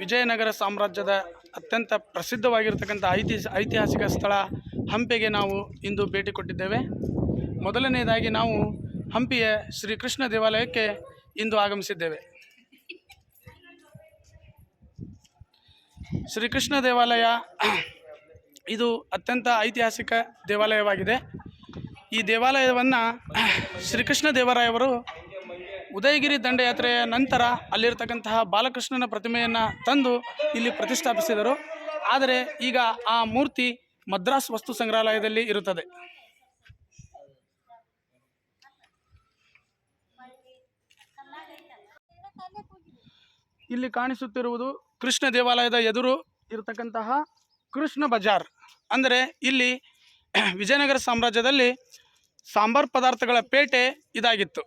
ವಿಜಯನಗರ ಸಾಮ್ರಾಜ್ಯದ ಅತ್ಯಂತ ಪ್ರಸಿದ್ಧವಾಗಿರ್ತಕ್ಕಂಥ ಐತಿಹಾಸಿಕ ಸ್ಥಳ ಹಂಪಿಗೆ ನಾವು ಇಂದು ಭೇಟಿ ಕೊಟ್ಟಿದ್ದೇವೆ. ಮೊದಲನೆಯದಾಗಿ ನಾವು ಹಂಪಿಯ ಶ್ರೀಕೃಷ್ಣ ದೇವಾಲಯಕ್ಕೆ ಇಂದು ಆಗಮಿಸಿದ್ದೇವೆ. ಶ್ರೀಕೃಷ್ಣ ದೇವಾಲಯ ಇದು ಅತ್ಯಂತ ಐತಿಹಾಸಿಕ ದೇವಾಲಯವಾಗಿದೆ. ಈ ದೇವಾಲಯವನ್ನು ಶ್ರೀಕೃಷ್ಣ ದೇವರಾಯವರು ಉದಯಗಿರಿ ದಂಡಯಾತ್ರೆಯ ನಂತರ ಅಲ್ಲಿರ್ತಕ್ಕಂತಹ ಬಾಲಕೃಷ್ಣನ ಪ್ರತಿಮೆಯನ್ನು ತಂದು ಇಲ್ಲಿ ಪ್ರತಿಷ್ಠಾಪಿಸಿದರು. ಆದರೆ ಈಗ ಆ ಮೂರ್ತಿ ಮದ್ರಾಸ್ ವಸ್ತು ಸಂಗ್ರಹಾಲಯದಲ್ಲಿ ಇರುತ್ತದೆ. ಇಲ್ಲಿ ಕಾಣಿಸುತ್ತಿರುವುದು ಕೃಷ್ಣ ದೇವಾಲಯದ ಎದುರು ಇರತಕ್ಕಂತಹ ಕೃಷ್ಣ ಬಜಾರ್. ಅಂದರೆ ಇಲ್ಲಿ ವಿಜಯನಗರ ಸಾಮ್ರಾಜ್ಯದಲ್ಲಿ ಸಾಂಬಾರ್ ಪದಾರ್ಥಗಳ ಪೇಟೆ ಇದಾಗಿತ್ತು.